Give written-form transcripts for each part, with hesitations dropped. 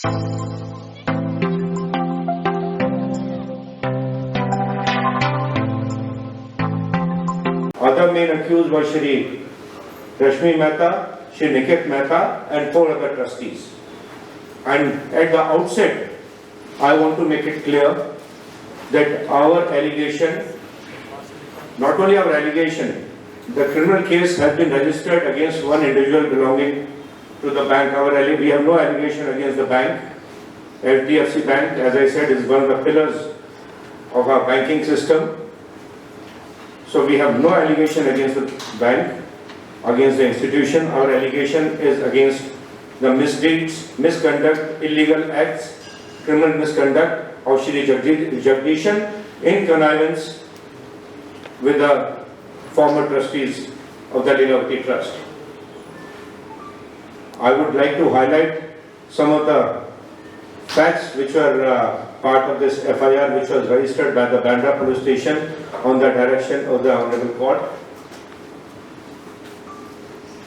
Other main accused were Shri Rashmi Mehta, Shri Niket Mehta and 4 other trustees. And at the outset, I want to make it clear that our allegation, not only our allegation, the criminal case has been registered against one individual belonging to the bank. We have no allegation against the bank. HDFC Bank, as I said, is one of the pillars of our banking system. So we have no allegation against the bank, against the institution. Our allegation is against the misdeeds, misconduct, illegal acts, criminal misconduct of Shri Jagdishan in connivance with the former trustees of the Leelavati Trust. I would like to highlight some of the facts which were part of this FIR, which was registered by the Bandra Police Station on the direction of the Honorable Court.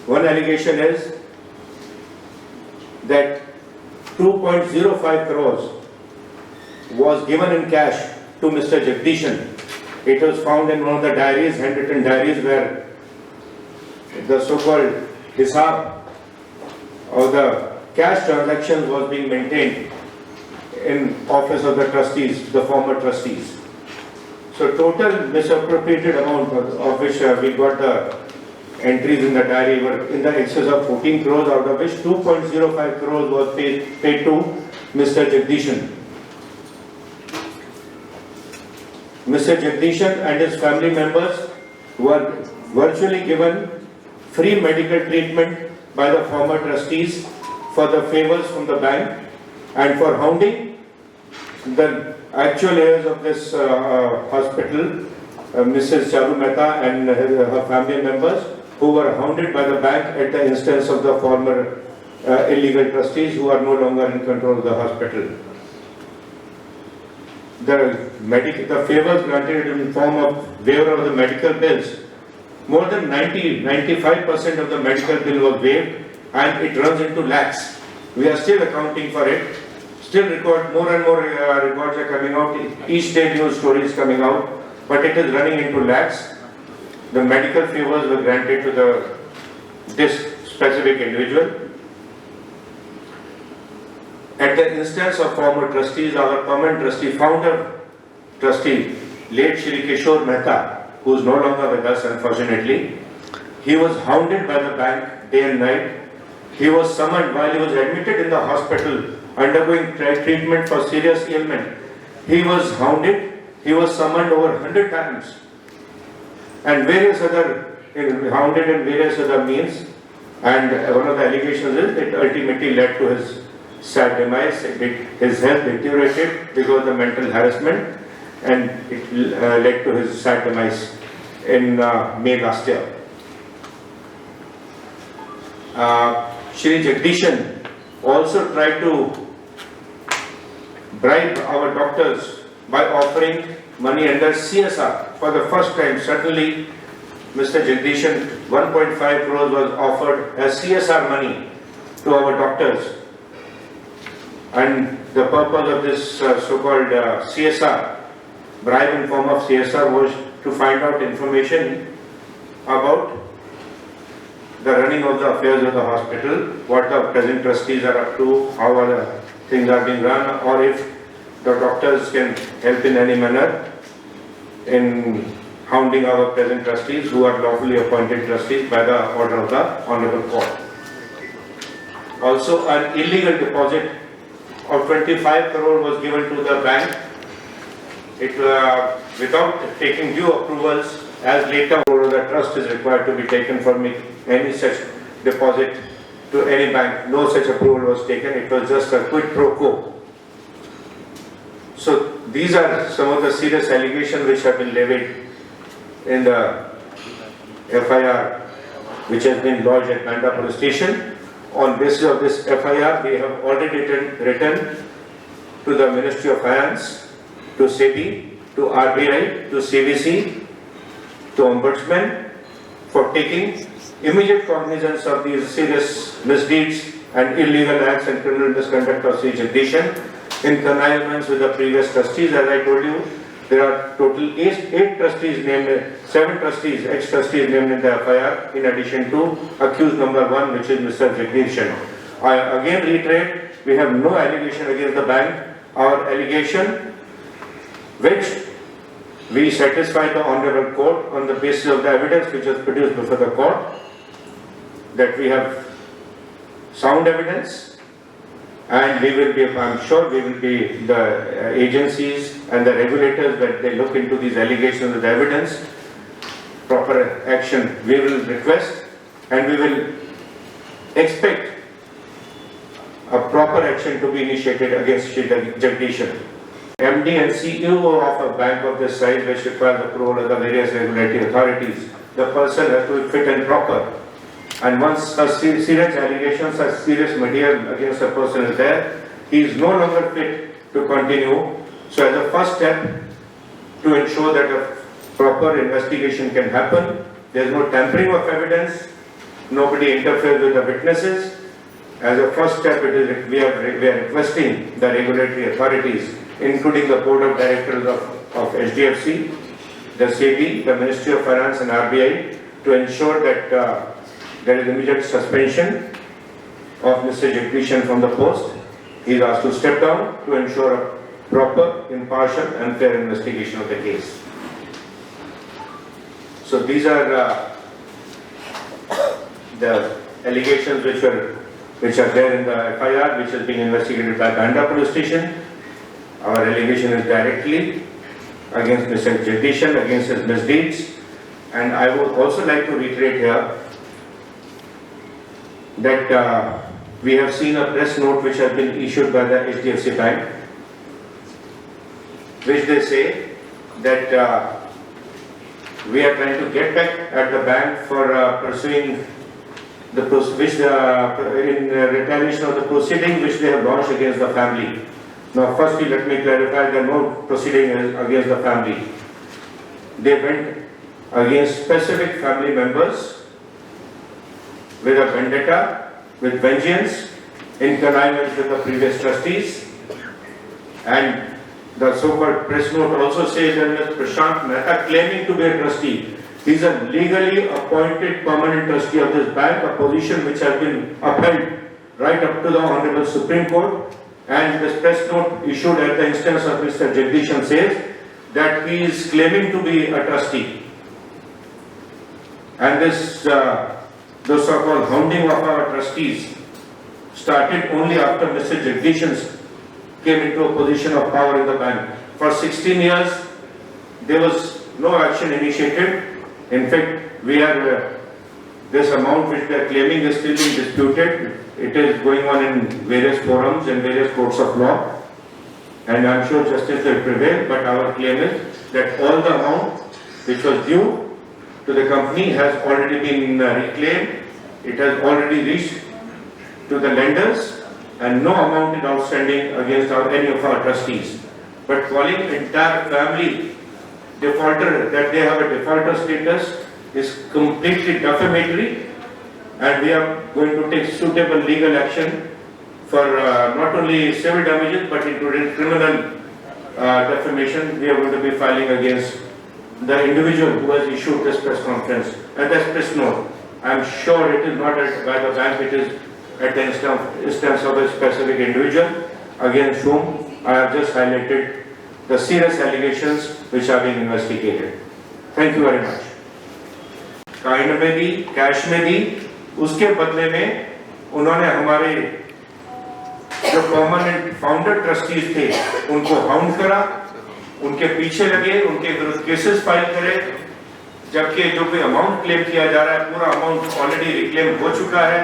One allegation is that 2.05 crores was given in cash to Mr. Jagdishan. It was found in one of the diaries, handwritten diaries, where the so-called hisab or the cash transactions was being maintained in office of the trustees, the former trustees. So total misappropriated amount of which we got the entries in the diary were in the excess of 14 crores, out of which 2.05 crores was paid to Mr. Jagdishan. Mr. Jagdishan and his family members were virtually given free medical treatment by the former trustees for the favors from the bank and for hounding the actual heirs of this hospital, Mrs. Charu Mehta and her family members, who were hounded by the bank at the instance of the former illegal trustees who are no longer in control of the hospital. The favors granted in form of waiver of the medical bills, more than 95% of the medical bill was waived, and it runs into lakhs. We are still accounting for it. Still more and more records are coming out. Each day new stories coming out, but it is running into lakhs. The medical favors were granted to this specific individual. At the instance of former trustees, our permanent trustee, founder trustee, late Shri Kishore Mehta, who is no longer with us unfortunately, he was hounded by the bank day and night. He was summoned while he was admitted in the hospital undergoing treatment for serious ailment. He was hounded, he was summoned over 100 times, and hounded in various other means. And one of the allegations is it ultimately led to his sad demise. His health deteriorated because of the mental harassment, and it led to his sad demise in May last year. Shri Jagdishan also tried to bribe our doctors by offering money under CSR for the first time. Certainly, Mr. Jagdishan, 1.5 crores was offered as CSR money to our doctors. And the purpose of this so-called CSR, bribe in form of CSR, was to find out information about the running of the affairs of the hospital, what the present trustees are up to, how other things are being run, or if the doctors can help in any manner in hounding our present trustees who are lawfully appointed trustees by the order of the Honorable Court. Also, an illegal deposit of 25 crore was given to the bank without taking due approvals, as later the trust is required to be taken for any such deposit to any bank. No such approval was taken. It was just a quid pro quo. So these are some of the serious allegations which have been levied in the FIR which has been lodged at Bandra Police Station. On basis of this FIR, we have already written to the Ministry of Finance, to SEBI, to RBI, to CVC, to Ombudsman for taking immediate cognizance of these serious misdeeds and illegal acts and criminal misconduct of C. Jagdishan in connivance with the previous trustees. As I told you, there are total eight trustees named, 7 trustees, ex-trustees named in the FIR, in addition to accused number 1, which is Mr. Jagdishan. I again reiterate, we have no allegation against the bank. Our allegation, which we satisfy the Honorable Court on the basis of the evidence which is produced before the court, that we have sound evidence, and we will be, I'm sure we will be, the agencies and the regulators, that they look into these allegations with evidence, proper action we will request, and we will expect a proper action to be initiated against Jagdishan. MD and CEO of a bank of this size, which requires approval of the various regulatory authorities, the person has to be fit and proper. And once a serious allegations or serious material against a person is there, he is no longer fit to continue. So as a first step, to ensure that a proper investigation can happen, there is no tampering of evidence, nobody interferes with the witnesses. As a first step, we are requesting the regulatory authorities, including the Board of Directors of HDFC, the SEBI, the Ministry of Finance and RBI, to ensure that there is immediate suspension of Mr. Jagdishan from the post. He is asked to step down to ensure a proper, impartial and fair investigation of the case. So these are the allegations which are there in the FIR, which is being investigated by Bandra Police Station. Our allegation is directly against Mr. Jagdishan, against his misdeeds. And I would also like to reiterate here that we have seen a press note which has been issued by the HDFC Bank, which they say that we are trying to get back at the bank for pursuing the in retaliation of the proceeding which they have launched against the family. Now, firstly, let me clarify that no proceeding is against the family. They went against specific family members with a vendetta, with vengeance, in connivance with the previous trustees. And the so-called press note also says that Prashant Mehta, claiming to be a trustee, he is a legally appointed permanent trustee of this bank, a position which has been upheld right up to the Honorable Supreme Court. And this press note issued at the instance of Mr. Jagdishan says that he is claiming to be a trustee. And this the so-called hounding of our trustees started only after Mr. Jagdishan came into a position of power in the bank. For 16 years, there was no action initiated. In fact, this amount which they are claiming is still being disputed. It is going on in various forums and various courts of law. And I am sure justice will prevail, but our claim is that all the amount which was due to the company has already been reclaimed. It has already reached to the lenders, and no amount is outstanding against any of our trustees. But calling entire family defaulter, that they have a defaulter status, is completely defamatory, and we are going to take suitable legal action for not only civil damages but including criminal defamation. We are going to be filing against the individual who has issued this press conference and this press note. I am sure it is not by the bank, it is at the instance of a specific individual against whom I have just highlighted the serious allegations which are being investigated. Thank you very much. Kind में दी, cash में दी, उसके बदले में उन्होंने हमारे जो permanent founder trustees थे उनको हाउंड करा, उनके पीछे लगे, उनके विरुद्ध केसेस फाइल करे, जबकि जो भी अमाउंट क्लेम किया जा रहा है पूरा अमाउंट ऑलरेडी रिक्लेम हो चुका है,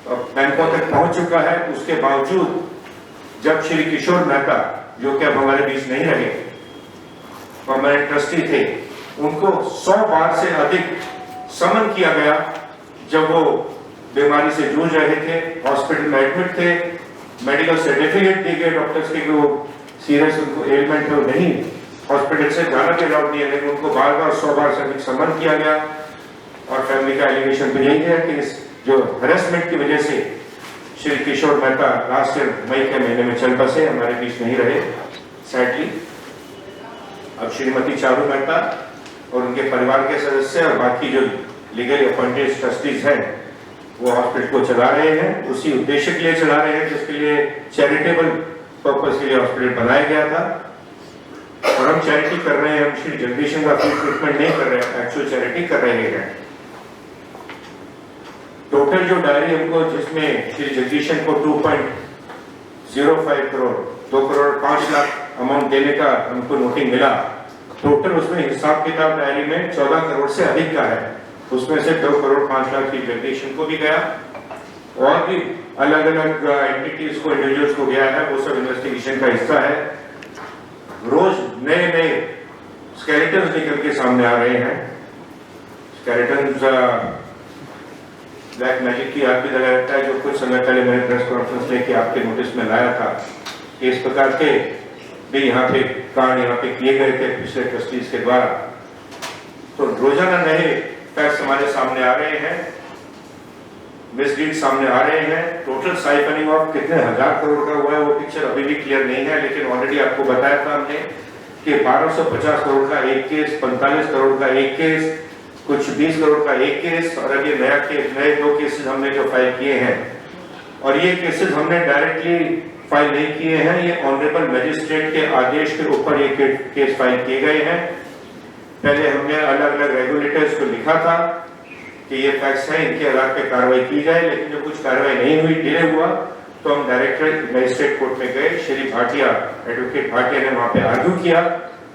बैंकों तक पहुंच चुका है। उसके बावजूद जब श्री किशोर मेहता, जो कि अब हमारे बीच नहीं रहे, परमानेंट ट्रस्टी थे, उनको 100 बार से अधिक समन किया गया जब वो बीमारी से जूझ रहे थे, हॉस्पिटल में एडमिट थे, मेडिकल सर्टिफिकेट दिए गए डॉक्टर्स के कि वो सीरियस उनको एलिमेंट है, नहीं हॉस्पिटल से जाना के अलाउड नहीं है, लेकिन उनको बार बार 100 बार से अधिक समन किया गया। और फैमिली का एलिगेशन तो यही है कि इस जो हरेसमेंट की वजह से श्री किशोर मेहता लास्ट ईयर मई के महीने में चल बसे, हमारे बीच नहीं रहे सैडली। अब श्रीमती चारू मेहता और उनके परिवार के सदस्य और बाकी जो लीगली अपॉइंटेड ट्रस्टीज हैं वो हॉस्पिटल को चला रहे हैं, उसी उद्देश्य के लिए चला रहे हैं जिसके लिए चैरिटेबल पर्पस के लिए हॉस्पिटल बनाया गया था। और हम चैरिटी कर रहे हैं, हम श्री जगदीशन का फ्री ट्रीटमेंट नहीं कर रहे हैं, एक्चुअल चैरिटी कर रहे हैं। टोटल जो डायरी हमको जिसमें श्री जगदीशन को 2.05 करोड़ 2 करोड़ 5 लाख अमाउंट देने का हमको नोटिंग मिला, टोटल उसमें हिसाब किताब डायरी में 14 करोड़ से अधिक का है। उसमें से 2 करोड़ 5 लाख की जगदीशन को भी गया और भी अलग अलग एंटिटीज को, इंडिविजुअल्स को गया है, वो सब इन्वेस्टिगेशन का हिस्सा है। रोज नए नए स्केलेटन्स निकल के सामने आ रहे हैं। स्केलेटन्स ब्लैक मैजिक की याद भी लगा रहता है, जो कुछ समय पहले मैंने प्रेस कॉन्फ्रेंस लेके आपके नोटिस में लाया था कि इस प्रकार के भी यहाँ पे कांड यहाँ पे किए गए थे पिछले ट्रस्टीज के द्वारा। तो रोजाना नए फैक्ट्स हमारे सामने आ रहे हैं, मिसडीड सामने आ रहे हैं। टोटल साइफनिंग ऑफ कितने हजार करोड़ का हुआ है वो पिक्चर अभी भी क्लियर नहीं है, लेकिन ऑलरेडी आपको बताया था हमने कि 1250 करोड़ का एक केस, 45 करोड़ का एक केस, कुछ 20 करोड़ का एक केस, और अभी नया केस, नए 2 केसेस हमने जो फाइल किए हैं। और ये केसेस हमने डायरेक्टली फाइल नहीं किए हैं, ये ऑनरेबल मजिस्ट्रेट के आदेश के ऊपर ये केस फाइल किए गए हैं। पहले हमने अलग अलग रेगुलेटर्स को लिखा था कि ये फैक्ट्स हैं, इनके आधार पे कार्रवाई की जाए, लेकिन जब कुछ कार्रवाई नहीं हुई, डिले हुआ, तो हम डायरेक्टर मजिस्ट्रेट कोर्ट में गए। श्री भाटिया, एडवोकेट भाटिया ने वहां पे आर्ग्यू किया,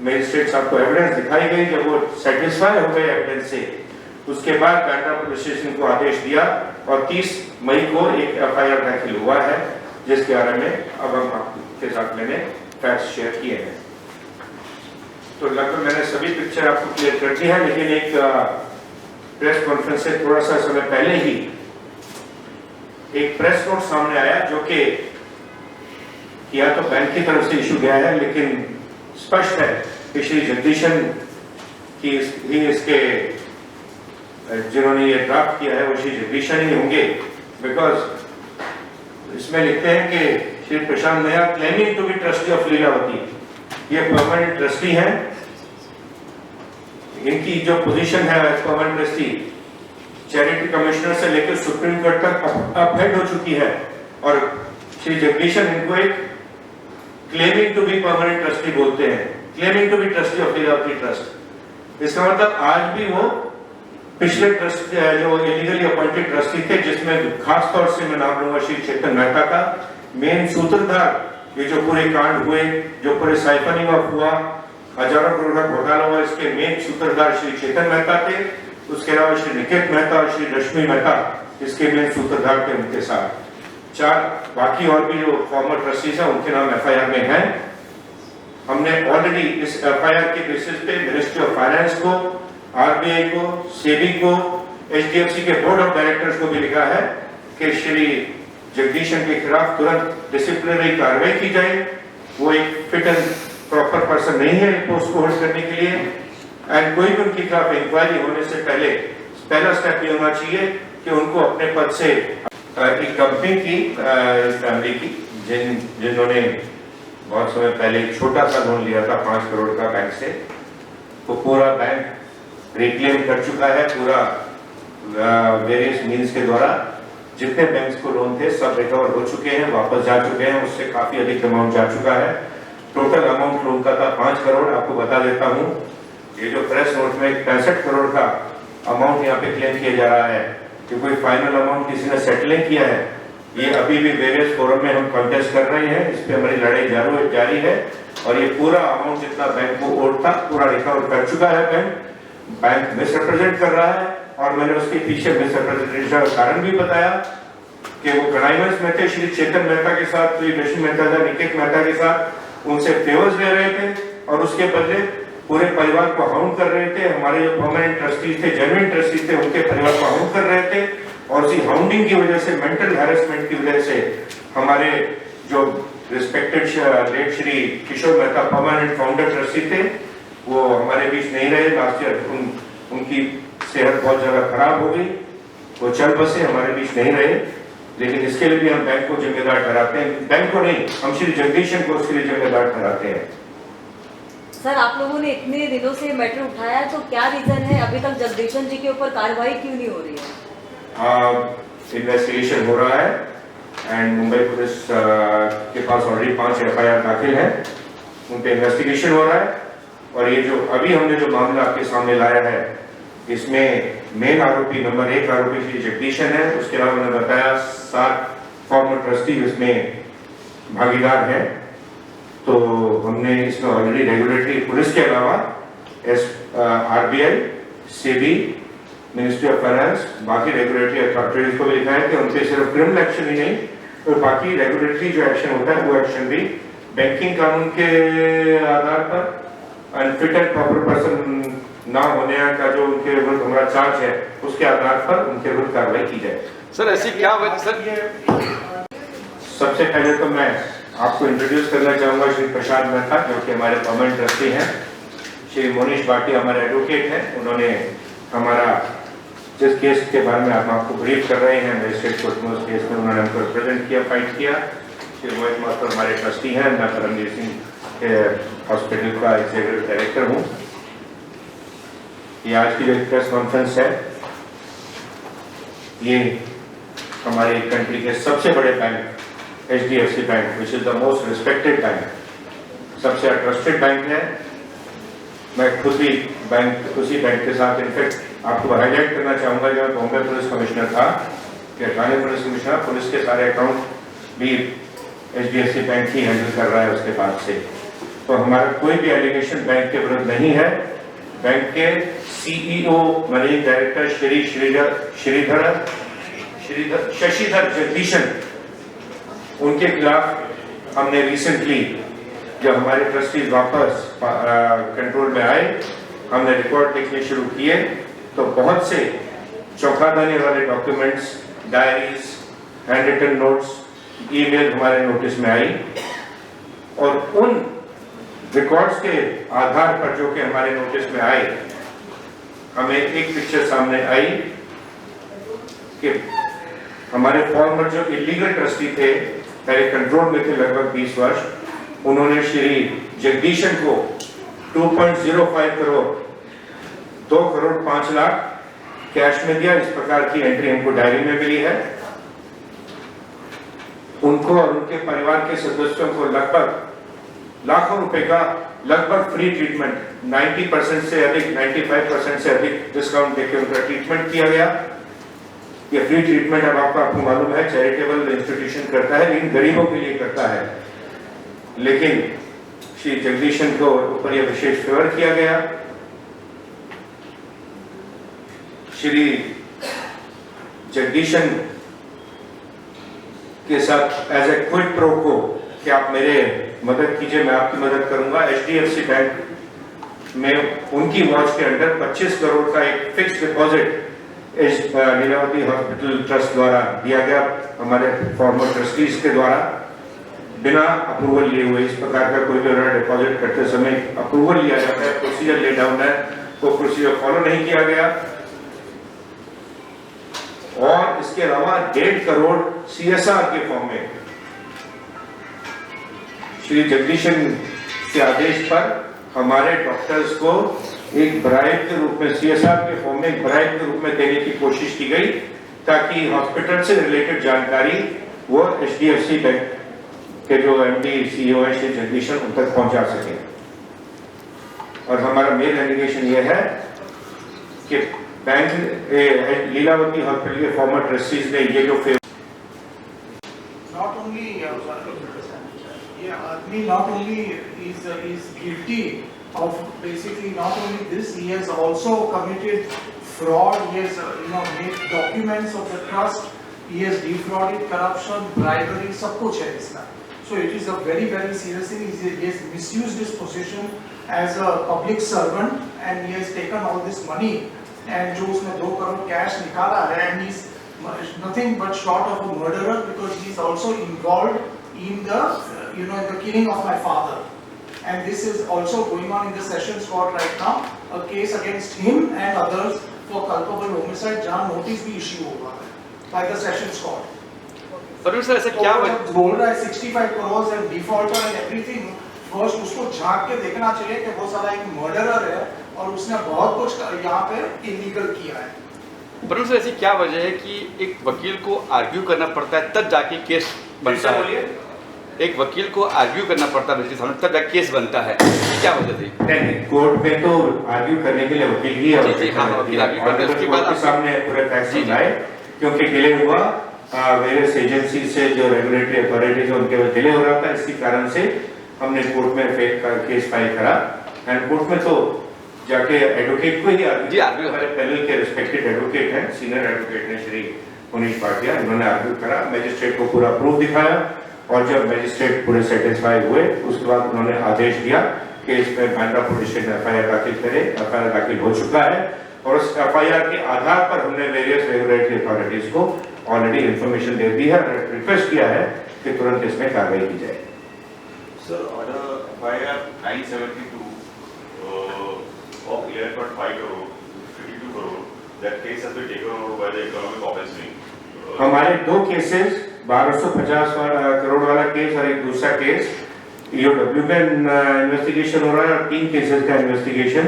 मजिस्ट्रेट साहब को एविडेंस दिखाई गई। जब वो सेटिस्फाई हो गए एविडेंस से, उसके बाद बांद्रा पुलिस स्टेशन को आदेश दिया और 30 मई को एक एफआईआर दाखिल हुआ है, जिसके बारे में अब हम आपके साथ मैंने फैक्ट्स शेयर किए हैं। तो लगभग मैंने सभी पिक्चर आपको क्लियर कर दी है, लेकिन एक प्रेस कॉन्फ्रेंस से थोड़ा सा समय पहले ही एक प्रेस नोट सामने आया, जो कि या तो बैंक की तरफ से इशू गया है, लेकिन स्पष्ट है कि श्री जगदीशन की इसके जिन्होंने ये ड्राफ्ट किया है वो श्री जगदीशन ही होंगे, बिकॉज इसमें लिखते हैं कि Shri Prashant Nair claiming to be trustee of Lilavati, ये परमानेंट ट्रस्टी है। इनकी जो पोजीशन है परमानेंट ट्रस्टी चैरिटी कमिश्नर से लेकर सुप्रीम कोर्ट तक अपहेड हो चुकी है, और श्री जगदीशन इनको एक claiming to be permanent trustee बोलते हैं, claiming to be trustee of Lilavati trust. इसका मतलब आज भी वो पिछले ट्रस्ट जो इलीगली अपॉइंटेड ट्रस्टी थे, जिसमें खास तौर से मैं नाम लूंगा श्री चेतन मेहता का, मेन सूत्रधार, ये जो पूरे कांड हुए, जो पूरे साइफनिंग ऑफ हुआ, हजारों करोड़ का घोटाला हुआ, इसके मेन सूत्रधार श्री चेतन मेहता थे। उसके अलावा श्री निकेत मेहता और श्री रश्मि मेहता इसके मेन सूत्रधार थे। उनके साथ 4 बाकी और भी जो फॉर्मर ट्रस्टीज हैं, उनके नाम एफआईआर में हैं। हमने ऑलरेडी इस एफआईआर के बेसिस पे मिनिस्ट्री ऑफ फाइनेंस को, आरबीआई को, सेबी को, एचडीएफसी के बोर्ड ऑफ डायरेक्टर्स को भी लिखा है कि श्री जगदीशन के खिलाफ तुरंत डिसिप्लिनरी कार्रवाई की जाए। वो एक फिट एंड प्रॉपर पर्सन नहीं है पोस्ट को होल्ड करने के लिए, एंड कोई भी उनके खिलाफ इंक्वायरी होने से पहले पहला स्टेप ये होना चाहिए कि उनको अपने पद से एक कंपनी की फैमिली की जिन्होंने बहुत समय पहले एक छोटा सा लोन लिया था 5 करोड़ का बैंक से, वो पूरा बैंक रिक्लेम कर चुका है, पूरा वेरियस मीन्स के द्वारा जितने बैंक्स को लोन थे सब रिकवर हो चुके हैं, वापस जा चुके हैं, उससे काफी अधिक अमाउंट जा चुका है। टोटल अमाउंट लोन का था 5 करोड़। आपको बता देता हूँ, ये जो प्रेस नोट में 65 करोड़ का अमाउंट यहाँ पे क्लेम किया जा रहा है कि कोई फाइनल अमाउंट किसी ने सेटल नहीं किया है, ये अभी भी वेरियस फोरम में हम कॉन्टेस्ट कर रहे हैं, इस पे हमारी लड़ाई जारी है। और ये पूरा अमाउंट जितना बैंक को ओड था पूरा रिकवर कर चुका है बैंक मिसरिप्रेजेंट कर रहा है, और मैंने उसके पीछे मिसरिप्रेजेंटेशन का कारण भी बताया कि वो कनाइमेंस में थे श्री चेतन मेहता के साथ, श्री रश्मि मेहता, निकेत मेहता के साथ, उनसे फेवर्स ले रहे थे और उसके बदले पूरे परिवार को हाउंड कर रहे थे। हमारे जो परमानेंट ट्रस्टीज थे, जेन्युइन ट्रस्टीज थे, उनके परिवार को हाउंड कर रहे थे, और उसी हाउंडिंग की वजह से, मेंटल हैरेसमेंट की वजह से हमारे जो रिस्पेक्टेड लेट श्री किशोर मेहता परमानेंट फाउंडर ट्रस्टी थे, वो हमारे बीच नहीं रहे। लास्ट ईयर उनकी सेहत बहुत ज्यादा खराब हो गई, वो चल बसे, हमारे बीच नहीं रहे। लेकिन इसके लिए भी हम बैंक को जिम्मेदार ठहराते हैं, बैंक को नहीं, हम श्री जगदीशन को उसके लिए जिम्मेदार ठहराते हैं। सर, आप लोगों ने इतने दिनों से मैटर उठाया है, तो क्या रीजन है अभी तक जगदीशन जी के ऊपर कार्रवाई क्यों नहीं हो रही है? इन्वेस्टिगेशन हो रहा है एंड मुंबई पुलिस के पास ऑलरेडी 5 FIR दाखिल है, उन पे इन्वेस्टिगेशन हो रहा है। और ये जो अभी हमने जो मामला आपके सामने लाया है, इसमें मेन आरोपी नंबर 1 आरोपी श्री जगदीशन है। उसके अलावा मैंने बताया 7 फॉर्मर ट्रस्टी इसमें भागीदार हैं। तो हमने इसमें ऑलरेडी रेगुलेटरी पुलिस के अलावा RBI, SEBI, ministry of finance, बाकी रेगुलेटरी अथॉरिटीज को भी लिखा है कि उनसे सिर्फ क्रिमिनल एक्शन ही नहीं, तो बाकी रेगुलेटरी जो एक्शन होता है वो एक्शन भी बैंकिंग कानून के आधार पर अनफिट एंड प्रॉपर पर्सन ना होने का जो उनके विरुद्ध हमारा चार्ज है, उसके आधार पर उनके विरुद्ध कार्रवाई की जाए। सर ऐसी क्या वजह सर? सबसे पहले तो मैं आपको इंट्रोड्यूस करना चाहूंगा श्री प्रशांत मेहता, जो कि हमारे परमानेंट ट्रस्टी हैं। श्री मोनीश भाटी हमारे एडवोकेट हैं। उन्होंने हमारा जिस केस के बारे में आप आपको ब्रीफ कर रहे हैं, मजिस्ट्रेट कोर्ट में, उस केस में उन्होंने हमको रिप्रेजेंट किया, फाइट किया। श्री मोहित मास्टर हमारे ट्रस्टी हैं। मैं परमजीत सिंह के हॉस्पिटल का एग्जीक्यूटिव डायरेक्टर हूँ। ये आज की जो प्रेस कॉन्फ्रेंस है, ये हमारे कंट्री के सबसे बड़े bank HDFC bank, which is the most respected bank, सबसे ट्रस्टेड बैंक है। मैं खुद भी उसी बैंक के साथ इनफेक्ट आपको हाईलाइट करना चाहूंगा, जब बॉम्बे पुलिस कमिश्नर था, कि थाने पुलिस कमिश्नर, पुलिस के सारे अकाउंट भी HDFC बैंक ही हैंडल कर रहा है उसके बाद से। तो हमारा कोई भी एलिगेशन बैंक के विरुद्ध नहीं है। बैंक के CEO managing director Shri Shashidhar Jagdishan, उनके खिलाफ हमने रिसेंटली, जब हमारे ट्रस्टीज वापस कंट्रोल में आए, हमने रिकॉर्ड लिखने शुरू किए, तो बहुत से चौंका देने वाले documents, diaries, hand written notes, email हमारे नोटिस में आई। और उन रिकॉर्ड्स के आधार पर जो कि हमारे नोटिस में आए, हमें एक पिक्चर सामने आई कि हमारे फॉर्मर जो इलीगल ट्रस्टी थे, पहले कंट्रोल में थे लगभग 20 वर्ष, उन्होंने श्री जगदीशन को 2.05 करोड़, 2 करोड़ 5 लाख कैश में दिया। इस प्रकार की एंट्री हमको डायरी में मिली है। उनको और उनके परिवार के सदस्यों को लगभग लाखों रुपए का लगभग फ्री ट्रीटमेंट, 90% से अधिक, 95% से अधिक डिस्काउंट देकर उनका ट्रीटमेंट किया गया। ये फ्री ट्रीटमेंट अब आपको मालूम है चैरिटेबल इंस्टीट्यूशन करता है, लेकिन गरीबों के लिए करता है। लेकिन श्री जगदीशन को ऊपर यह विशेष फेवर किया गया। श्री जगदीशन के साथ एज ए क्विड प्रो को कि आप मेरे मदद कीजिए, मैं आपकी मदद करूंगा। HDFC बैंक में उनकी वॉच के अंडर 25 करोड़ का एक fix deposit Lilavati hospital trust द्वारा दिया गया, हमारे फॉर्मर ट्रस्टीज के द्वारा, बिना अप्रूवल लिए हुए। इस प्रकार का कोई भी डिपॉजिट करते समय अप्रूवल लिया जाता है, प्रोसीजर ले डाउन है, वो प्रोसीजर फॉलो नहीं किया गया। और इसके अलावा 1.5 करोड़ CSR के फॉर्म में श्री जगदीशन के आदेश पर हमारे डॉक्टर्स को एक ब्राइब के रूप में, CSR के फॉर्म में एक ब्राइब के रूप में देने की कोशिश की गई, ताकि हॉस्पिटल से रिलेटेड जानकारी वो HDFC बैंक के जो MD CEO है श्री जगदीशन, उन तक पहुंचा सके। और हमारा मेन एलिगेशन ये है कि बैंक लीलावती हॉस्पिटल के फॉर्मर ट्रस्टीज ने ये जो not only is guilty of basically not only this, he has also committed fraud. He has made documents of the trust. He has defrauded, corruption, bribery, सब कुछ है इसका. So it is a very serious thing. He has misused his position as a public servant and he has taken all this money. And जो उसने 2 crore cash निकाला है, and he's nothing but short of a murderer, because he is also involved in the in the killing of my father. And this is also going on in the Sessions Court right now, a case against him and others for culpable homicide, जहाँ notice भी issue होगा by the Sessions Court. पर sir ऐसा क्या तो बोल रहा है 65 crore and defaulter and everything, first उसको झांक के देखना चाहिए कि वो साला एक मर्डरर है और उसने बहुत कुछ यहाँ पे इलीगल किया है। पर सर ऐसी क्या वजह है कि एक वकील को आर्ग्यू करना पड़ता है तब जाके केस बनता है? एक वकील को आर्ग्यू करना पड़ता है सामने तब जाके केस बनता है, क्या वजह थी? नहीं, कोर्ट में तो आर्ग्यू करने के लिए वकील ही है, वकील आर्ग्यू करते हैं, उसके बाद सामने पूरे फैक्ट्स लाए, क्योंकि डिले हुआ वेरियस एजेंसी से जो रेगुलेटरी अथॉरिटीज है उनके डिले हो रहा था, इसी कारण से हमने कोर्ट में केस फाइल करा। एंड कोर्ट में तो जाके एडवोकेट को ही आर्ग्यू, हमारे पैनल के रिस्पेक्टेड एडवोकेट हैं, सीनियर एडवोकेट ने श्री मुनीश भाटिया, इन्होंने आर्ग्यू करा, मैजिस्ट्रेट को पूरा प्रूफ दिखाया और जब मैजिस्ट्रेट पूरे सेटिस्फाई हुए उसके बाद उन्होंने आदेश दिया कि इस पर बांद्रा पुलिस स्टेशन एफआईआर दाखिल करे। एफआईआर दाखिल हो चुका है और उस एफआईआर के आधार पर हमने वेरियस रेगुलेटरी अथॉरिटीज को ऑलरेडी इंफॉर्मेशन दे दी है, रिक्वेस्ट किया है कि तुरंत इसमें कार्रवाई की जाए। Sir, order FIR 972 of 11.5 crore, 52 crore, that case has been taken over by the Economic Offence Wing. हमारे दो केसेस 1250 करोड़ वाला केस और एक दूसरा केस EOW में इन्वेस्टिगेशन हो रहा है और 3 केसेस का इन्वेस्टिगेशन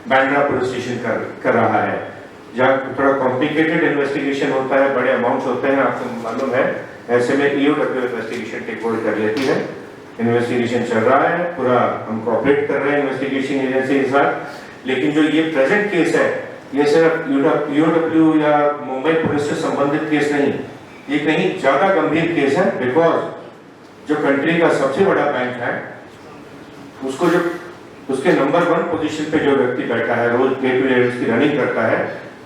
बांद्रा पुलिस स्टेशन कर रहा है। जहाँ थोड़ा कॉम्प्लिकेटेड इन्वेस्टिगेशन होता है, बड़े अमाउंट्स होते हैं, आपको मालूम है, ऐसे में EOW इन्वेस्टिगेशन टेक होल्ड कर लेती है। इन्वेस्टिगेशन चल रहा है, पूरा हम कोऑपरेट कर रहे हैं इन्वेस्टिगेशन एजेंसी के साथ, लेकिन जो ये प्रेजेंट केस है ये सिर्फ EOW या मुंबई पुलिस से संबंधित केस नहीं, ये कहीं ज्यादा गंभीर केस है, बिकॉज जो कंट्री का सबसे बड़ा बैंक है उसको जो उसके नंबर 1 पोजीशन पे जो व्यक्ति बैठा है, रोज डे टू डे उसकी रनिंग करता है,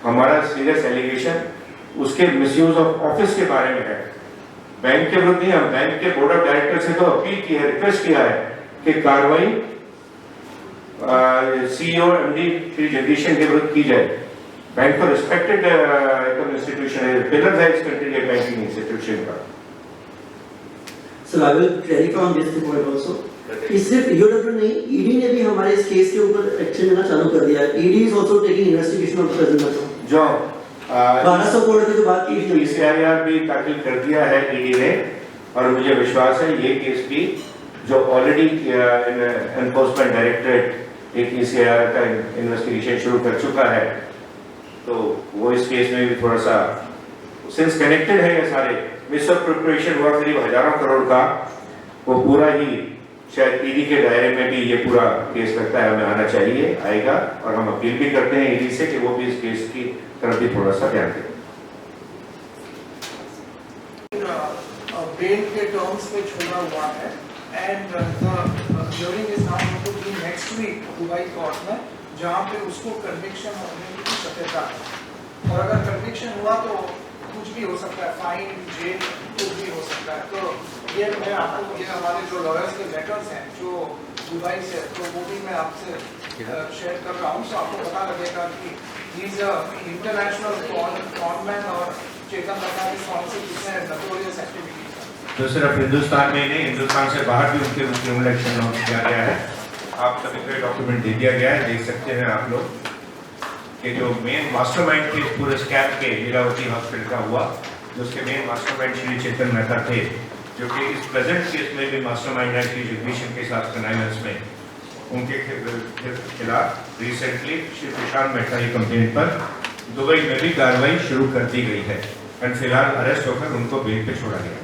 हमारा सीरियस एलिगेशन उसके मिसयूज ऑफ ऑफिस के बारे में है। बैंक के विरुद्ध नहीं, हम बैंक के बोर्ड ऑफ डायरेक्टर से तो अपील की है, रिक्वेस्ट किया है कि कार्रवाई CEO MD श्री जगदीशन के विरुद्ध की जाए। बैंक तो रिस्पेक्टेड इंस्टीट्यूशन है, पिलर है इस कंट्री के बैंकिंग इंस्टीट्यूशन का। Sir I will clarify on this point also. सिर्फ EOW नहीं, ED ने भी हमारे इस केस के ऊपर एक्शन लेना चालू कर दिया है। ED is also taking investigation of the present matter. जो 1200 करोड़ की जो बात की थी, ECIR भी दाखिल कर दिया है ED ने और मुझे विश्वास है ये केस भी जो ऑलरेडी एनफोर्समेंट डायरेक्टरेट एक ECIR का इन्वेस्टिगेशन शुरू कर चुका है, तो वो इस केस में भी थोड़ा सा सिंस कनेक्टेड है ये सारे, मिस ऑफ प्रिपरेशन हुआ करीब हजारों करोड़ का, वो पूरा ही शायद ED के दायरे में भी ये पूरा केस लगता है हमें आना चाहिए, आएगा, और हम अपील भी करते हैं ED से कि वो भी इस केस की तरफ भी थोड़ा सा ध्यान दें। बेल के टर्म्स पे छोड़ा हुआ है and the hearing is now going to be next week Dubai court में, जहां पे उसको कन्विक्शन होने की शक्यता है और अगर कन्विक्शन हुआ तो कुछ भी हो सकता है, फाइन, जेल, कुछ भी हो सकता है। तो ये मैं आपको ये हमारे जो लॉयर्स के लेटर्स हैं जो दुबई से, तो वो भी मैं आपसे शेयर कर रहा हूँ, तो आपको पता लगेगा कि इज इंटरनेशनल कॉनमैन और चेतन लगा की कौन सी कितने नोटोरियस एक्टिविटीज है। तो सिर्फ हिंदुस्तान में ही नहीं, हिंदुस्तान से बाहर भी उनके क्रिमिनल एक्शन लॉन्च किया गया है। आप सभी को डॉक्यूमेंट दे दिया गया है, देख सकते हैं आप लोग कि जो मेन मास्टरमाइंड थे इस पूरे स्कैम के लीलावती हॉस्पिटल का हुआ, जो उसके मेन मास्टरमाइंड श्री चेतन मेहता थे, जो कि इस प्रेजेंट केस में भी मास्टरमाइंड है श्री जगदीशन के साथ कनाइनेंस में, उनके खिलाफ रिसेंटली श्री प्रशांत मेहता की कंप्लेंट पर दुबई में भी कार्रवाई शुरू कर दी गई है एंड फिलहाल अरेस्ट होकर उनको बेल पे छोड़ा गया।